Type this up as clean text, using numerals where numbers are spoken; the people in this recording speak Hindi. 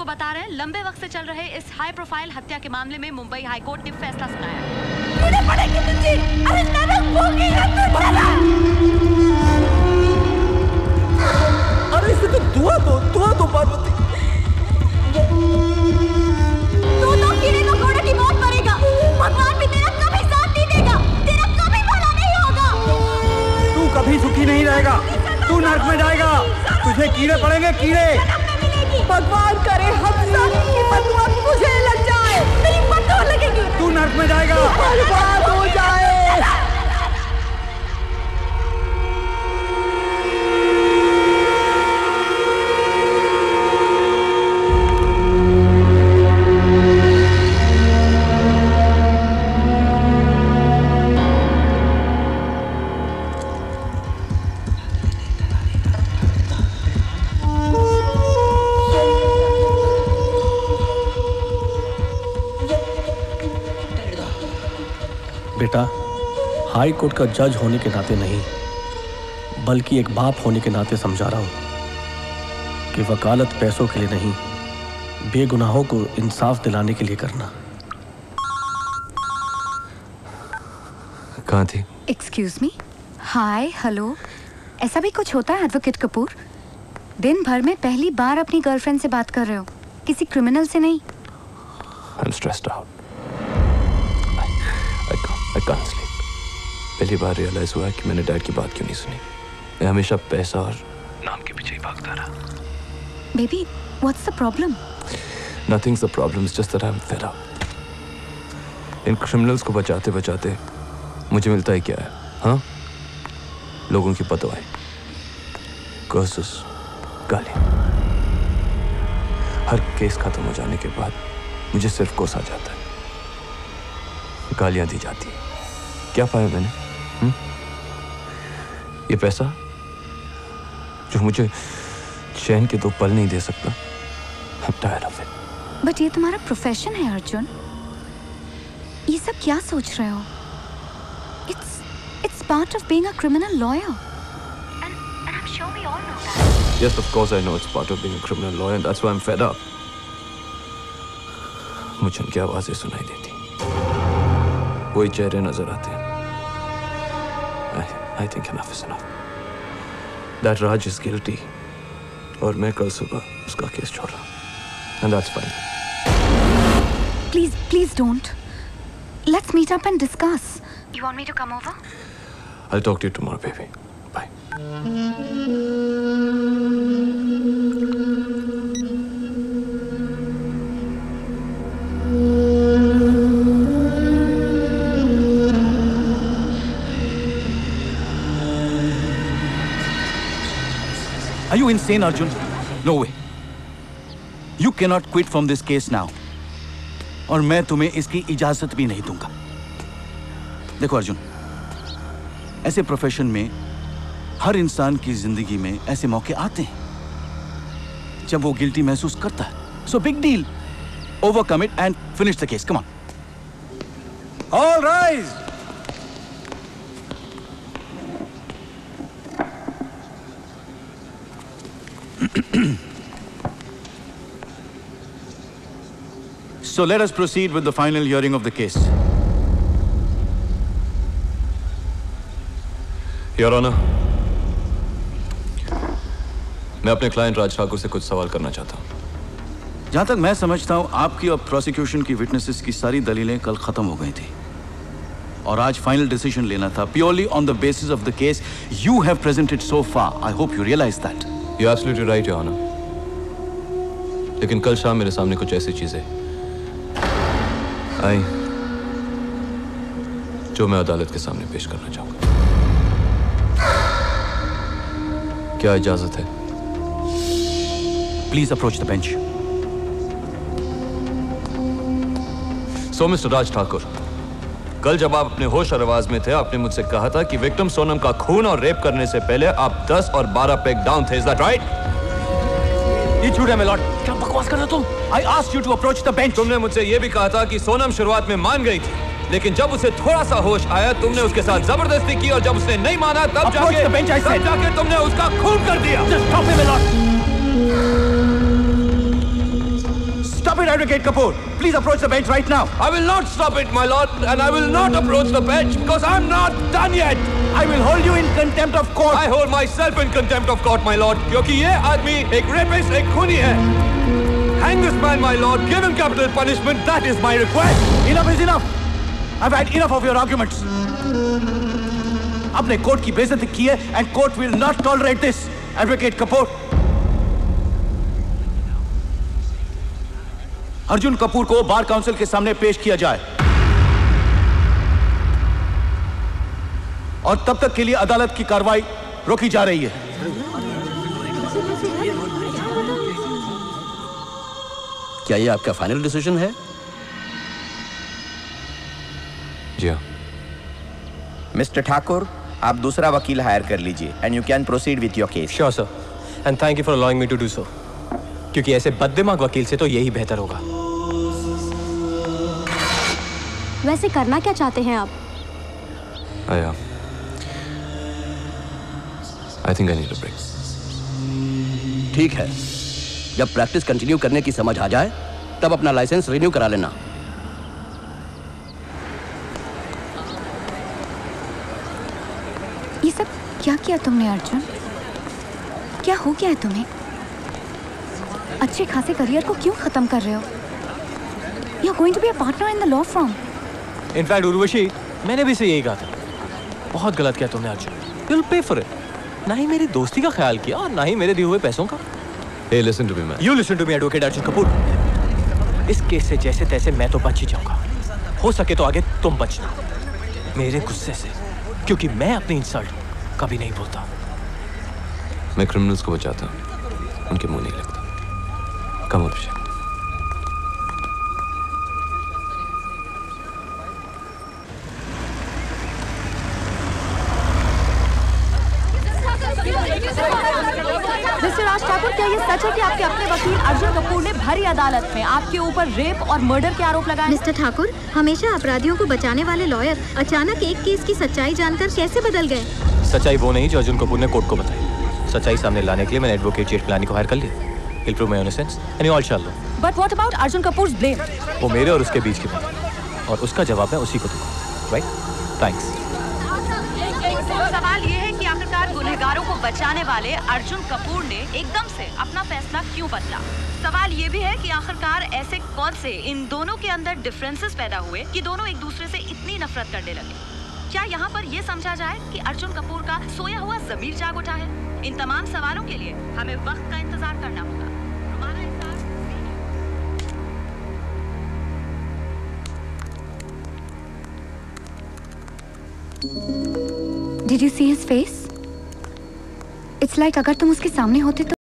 आपको बता रहे हैं, लंबे वक्त से चल रहे इस हाई प्रोफाइल हत्या के मामले में मुंबई हाई कोर्ट ने फैसला सुनाया है। मुझे पड़ेगी तुझे, अरे नरक भोगी है तू, चला। अरे इसे तो दुआ दो पार्वती। तू तो कीड़े मकोड़े की मौत मरेगा, भगवान भी तेरा कभी साथ नहीं देगा, तेरा कभी भला नहीं होगा। तू कभी सुखी नहीं रहेगा, तू नर्क में जाएगा, तुझे कीड़े पड़ेंगे, कीड़े। भगवान करे हम सब की बदुआ मुझे लग जाए, तेरी बदुआ लगेगी, तू नर्क में जाएगा, बर्बाद हो जाए। बेटा, हाई कोर्ट का जज होने के नाते नहीं, बल्कि एक बाप होने के नाते समझा रहा हूं कि वकालत पैसों के लिए नहीं, बेगुनाहों को इंसाफ दिलाने के लिए करना। कहाँ थी? एक्सक्यूज मी, हाय, हेलो, ऐसा भी कुछ होता है एडवोकेट कपूर? दिन भर में पहली बार अपनी गर्लफ्रेंड से बात कर रहे हो, किसी क्रिमिनल से नहीं। I'm stressed out. I can't sleep. पहली बार रियलाइज हुआ कि मैंने डैड की बात क्यों नहीं सुनी। मैं हमेशा पैसा और नाम के पीछे ही भागता रहा। Baby, what's the problem? Nothing's the problem. It's just that I'm fed up. In criminals को बचाते बचाते मुझे मिलता ही क्या है? हाँ? लोगों की बददुआएं, कर्सेस, गालियां। हर केस खत्म हो जाने के बाद मुझे सिर्फ गुस्सा आ जाता है, गालियां दी जाती है। क्या पाया मैंने? ये पैसा जो मुझे चैन के 2 पल नहीं दे सकता। I'm tired of it. But ये तुम्हारा प्रोफेशन है अर्जुन, ये सब क्या सोच रहे हो? It's part of being a criminal lawyer. And I'm sure we all know that. Yes, of course I know it's part of being a criminal lawyer, and that's why I'm fed up. मुझे उनकी आवाजें सुनाई देती, वही चेहरे नजर आते हैं। I think enough is enough. That Raj is guilty, और मैं कल सुबह उसका केस छोड़ रहा हूँ, and that's fine. Please don't. Let's meet up and discuss. You want me to come over? I'll talk to you tomorrow, baby. Bye. Are you insane, Arjun? No way. You cannot quit from this case now. और मैं तुम्हें इसकी इजाजत भी नहीं दूंगा। देखो अर्जुन, ऐसे प्रोफेशन में हर इंसान की जिंदगी में ऐसे मौके आते हैं जब वो गिल्टी महसूस करता है। So big deal. Overcome it and finish the case. Come on. All rise. So let us proceed with the final hearing of the case. Your Honor, मैं अपने क्लाइंट राज ठाकुर से कुछ सवाल करना चाहता हूं। जहां तक मैं समझता हूं, आपकी और प्रोसिक्यूशन की विटनेसेस की सारी दलीलें कल खत्म हो गई थी और आज फाइनल डिसीजन लेना था purely on the basis of the case you have presented so far. I hope you realise that. You absolutely right your honour, लेकिन कल शाम मेरे सामने कुछ ऐसी चीजें आई जो मैं अदालत के सामने पेश करना चाहूंगा। क्या इजाजत है? Please approach the bench. So mister Raj Thakur, कल जब आप अपने होश और आवाज में थे, आपने मुझसे कहा था कि विक्टिम सोनम का खून और रेप करने से पहले आप 10 और 12 पेग डाउन थे। Is that right? ये झूठ है मिलॉर्ड। क्या बकवास कर रहे हो तुम? I asked you to approach the bench. तुमने मुझसे यह भी कहा था कि सोनम शुरुआत में मान गई थी, लेकिन जब उसे थोड़ा सा होश आया तुमने उसके साथ जबरदस्ती की और जब उसने नहीं माना तब जाके तुमने उसका खून कर दिया। Just stop him, Milord. Stop it, Advocate Kapoor. Please approach the bench right now. I will not stop it, my lord, and I will not approach the bench because I'm not done yet. I will hold you in contempt of court. I hold myself in contempt of court, my lord, क्योंकि ये आदमी एक rapist, एक खूनी है. Hang this man, my lord. Give him capital punishment. That is my request. Enough is enough. I've had enough of your arguments. आपने कोर्ट की बेइज्जती की है and court will not tolerate this. Advocate Kapoor. Arjun Kapoor को बार काउंसिल के सामने पेश किया जाए और तब तक के लिए अदालत की कार्रवाई रोकी जा रही है। क्या ये आपका फाइनल डिसीजन है? जी हाँ। मिस्टर ठाकुर, आप दूसरा वकील हायर कर लीजिए and you can proceed with your case. Sure sir, and thank you for allowing me to do so, क्योंकि ऐसे बददिमाग वकील से तो यही बेहतर होगा। वैसे करना क्या चाहते हैं आप? I think I need a break. ठीक है, जब प्रैक्टिस कंटिन्यू करने की समझ आ जाए तब अपना लाइसेंस रिन्यू करा लेना। ये सब क्या किया तुमने अर्जुन? क्या हो गया है तुम्हें? अच्छे खासे करियर को क्यों खत्म कर रहे हो? You're going to be a partner in the law firm. In fact Urvashi, मैंने भी इसे यही कहा था। बहुत गलत किया तुमने Arjun. You'll pay for it. ना ही मेरी दोस्ती का ख्याल किया और ना ही मेरे दिए हुए पैसों का। Hey, listen to me, man. You listen to me, advocate Arjun Kapoor. इस केस से जैसे तैसे मैं तो बच ही जाऊंगा। हो सके तो आगे तुम बचना मेरे गुस्से से, क्योंकि मैं अपनी इंसल्ट कभी नहीं भूलता। मैं क्रिमिनल्स को बचाता हूँ, उनके मुंह नहीं लगता। कम अभिषेक। मिस्टर राज ठाकुर, क्या ये सच है कि आपके अपने वकील अर्जुन कपूर ने भरी अदालत में आपके ऊपर रेप और मर्डर के आरोप लगाए? मिस्टर ठाकुर, हमेशा अपराधियों को बचाने वाले लॉयर अचानक एक केस की सच्चाई जानकर कैसे बदल गए? सच्चाई वो नहीं जो अर्जुन कपूर ने कोर्ट को बताई। सच्चाई सामने लाने के लिए मैंने एडवोकेट जेठ पिलानी को हायर कर लिया। He'll prove my innocence and you all shall know. But what about Arjun Kapoor's blame? वो मेरे और उसके बीच की बात है और उसका जवाब मैं उसी को दूंगा। Right? Thanks. सवाल ये है कि आखिरकार गुनहगारों को बचाने वाले अर्जुन कपूर ने एकदम से अपना फैसला क्यों बदला? सवाल ये भी है कि आखिरकार ऐसे कौन से इन दोनों के अंदर डिफरेंसेस पैदा हुए कि दोनों एक दूसरे से इतनी नफरत करने लगे? क्या यहाँ पर ये समझा जाए कि अर्जुन कपूर का सोया हुआ ज़मीर जाग उठा है? इन तमाम सवालों के लिए हमें वक्त का इंतजार करना होगा। Did you see his face? It's like अगर तुम उसके सामने होते तो